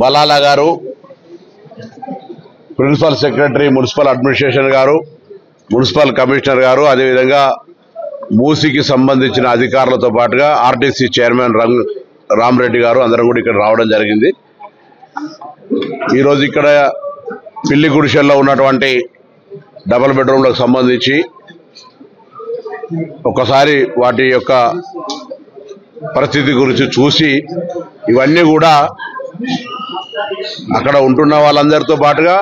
బలాలా గారు, principal secretary municipal administration గారు, municipal commissioner గారు, అదేవిధంగా మూసీకి సంబంధించిన అధికారులతో పాటుగా ఆర్టీసీ చైర్మన్ రామరెడ్డి గారు అందరం కూడా ఇక్కడ రావడం జరిగింది. ఈరోజు ఇక్కడ పిల్లి గుడిసెల్లో ఉన్నటువంటి డబుల్ బెడ్రూమ్లకు సంబంధించి ఒకసారి వాటి యొక్క పరిస్థితి గురించి చూసి ఇవన్నీ కూడా అక్కడ ఉంటున్న వాళ్ళందరితో పాటుగా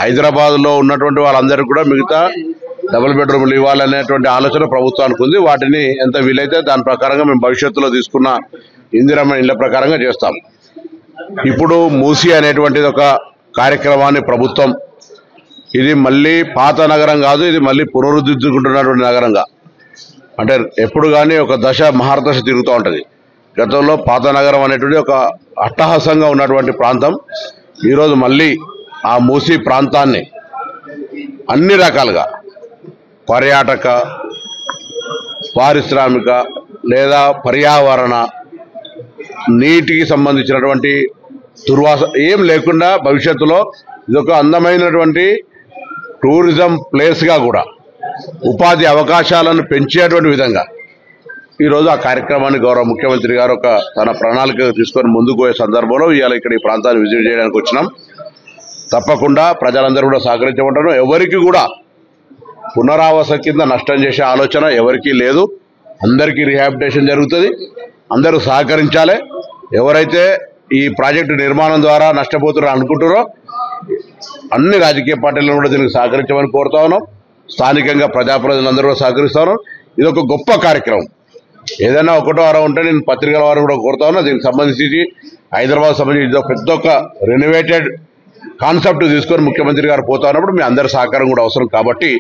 హైదరాబాద్లో ఉన్నటువంటి వాళ్ళందరికీ కూడా మిగతా డబుల్ బెడ్రూమ్లు ఇవ్వాలనేటువంటి ఆలోచన ప్రభుత్వానికి ఉంది. వాటిని ఎంత వీలైతే దాని ప్రకారంగా మేము భవిష్యత్తులో తీసుకున్న ఇందిరమ్మ ఇళ్ల ప్రకారంగా చేస్తాం. ఇప్పుడు మూసీ అనేటువంటిది ఒక కార్యక్రమాన్ని ప్రభుత్వం, ఇది మళ్ళీ పాత నగరం కాదు, ఇది మళ్ళీ పునరుద్ధరించుకుంటున్నటువంటి నగరంగా, అంటే ఎప్పుడు కానీ ఒక దశ మహారదశ తిరుగుతూ ఉంటుంది. గతంలో పాత నగరం అనేటువంటి ఒక అట్టహాసంగా ఉన్నటువంటి ప్రాంతం ఈరోజు మళ్ళీ ఆ మూసీ ప్రాంతాన్ని అన్ని రకాలుగా పర్యాటక, పారిశ్రామిక లేదా పర్యావరణ, నీటికి సంబంధించినటువంటి దుర్వాస ఏం లేకుండా భవిష్యత్తులో ఇదొక అందమైనటువంటి టూరిజం ప్లేస్గా కూడా ఉపాధి అవకాశాలను పెంచేటువంటి విధంగా ఈరోజు ఆ కార్యక్రమాన్ని గౌరవ ముఖ్యమంత్రి గారు ఒక తన ప్రణాళిక తీసుకొని ముందుకు పోయే సందర్భంలో ఇవాళ ఇక్కడ ఈ ప్రాంతాన్ని విజిట్ చేయడానికి వచ్చినాం. తప్పకుండా ప్రజలందరూ కూడా సహకరించమంటారు. ఎవరికి కూడా పునరావాస కింద నష్టం చేసే ఆలోచన ఎవరికీ లేదు. అందరికీ రిహాబిలిటేషన్ జరుగుతుంది. అందరూ సహకరించాలి. ఎవరైతే ఈ ప్రాజెక్టు నిర్మాణం ద్వారా నష్టపోతున్నారో అనుకుంటారో అన్ని రాజకీయ పార్టీలను కూడా దీనికి సహకరించమని కోరుతా ఉన్నాం. స్థానికంగా ప్రజాప్రతినిధులందరూ కూడా సహకరిస్తా ఉన్నాం. ఇది ఒక గొప్ప కార్యక్రమం. ఏదైనా ఒకటో అర ఉంటే నేను పత్రికల వారిని కూడా కోరుతా ఉన్నా. దీనికి సంబంధించి హైదరాబాద్ సంబంధించి ఇది పెద్ద ఒక రెనోవేటెడ్ కాన్సెప్ట్ తీసుకొని ముఖ్యమంత్రి గారు పోతా ఉన్నప్పుడు మీ అందరి సహకారం కూడా అవసరం. కాబట్టి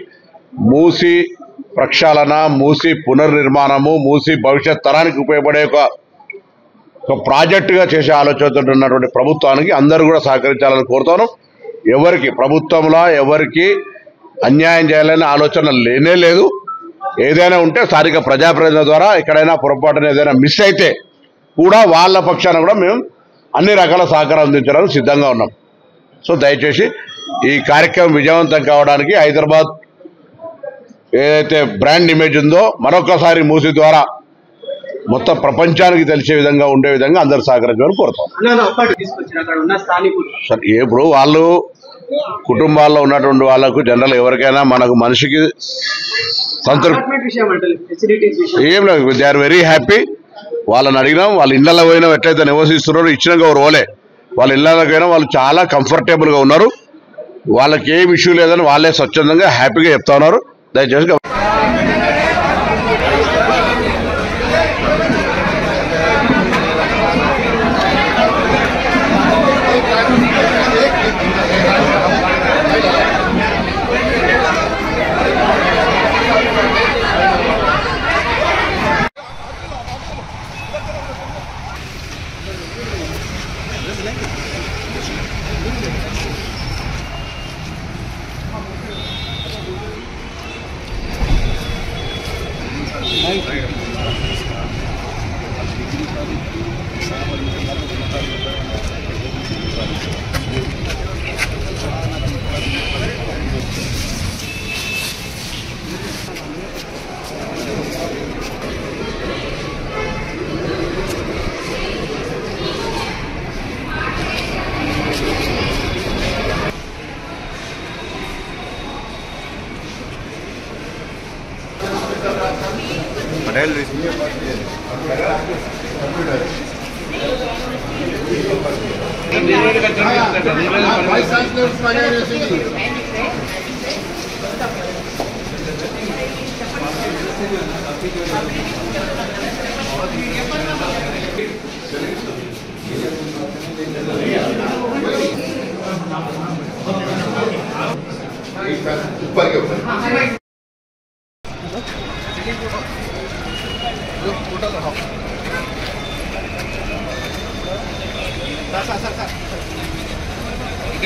మూసీ ప్రక్షాళన, మూసీ పునర్నిర్మాణము, మూసీ భవిష్యత్ తరానికి ఉపయోగపడే ఒక ప్రాజెక్టుగా చేసే ఆలోచనతో ఉన్నటువంటి ప్రభుత్వానికి అందరూ కూడా సహకరించాలని కోరుతాను. ఎవరికి ప్రభుత్వంలో ఎవరికి అన్యాయం చేయాలనే ఆలోచన లేనే లేదు. ఏదైనా ఉంటే స్థానిక ప్రజాప్రతినిధుల ద్వారా ఎక్కడైనా పొరపాటున ఏదైనా మిస్ అయితే కూడా వాళ్ళ పక్షాన కూడా మేము అన్ని రకాల సహకారం అందించడానికి సిద్ధంగా ఉన్నాం. సో దయచేసి ఈ కార్యక్రమం విజయవంతం కావడానికి హైదరాబాద్ ఏదైతే బ్రాండ్ ఇమేజ్ ఉందో మరొకసారి మూసీ ద్వారా మొత్తం ప్రపంచానికి తెలిసే విధంగా ఉండే విధంగా అందరు సహకరించాలని కోరుతాం. ఇప్పుడు వాళ్ళు కుటుంబాల్లో ఉన్నటువంటి వాళ్ళకు జనరల్ ఎవరికైనా మనకు మనిషికి ఏం లేదు, దే ఆర్ వెరీ హ్యాపీ. వాళ్ళని అడిగినాం, వాళ్ళ ఇళ్లలో పోయినా ఎట్లయితే నివసిస్తున్నారో ఇచ్చినాక ఎవరు పోలే, వాళ్ళ ఇళ్లకైనా వాళ్ళు చాలా కంఫర్టబుల్గా ఉన్నారు. వాళ్ళకి ఏం ఇష్యూ లేదని వాళ్ళే స్వచ్ఛందంగా హ్యాపీగా చెప్తా ఉన్నారు. దయచేసి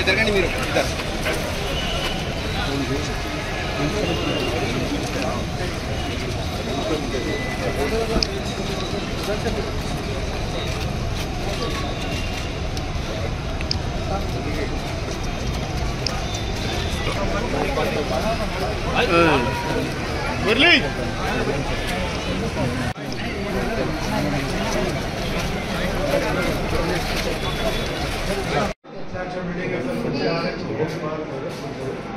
జరగండి మీరు मुरली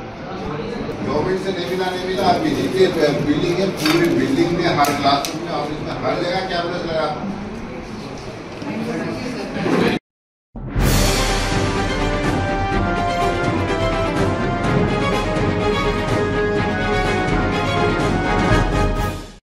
गवर्नमेंट से नहीं मिला अभी देखिए बिल्डिंग है, पूरी बिल्डिंग में हर क्लासरूम में ऑफिस में हर जगह कैमरा लगा।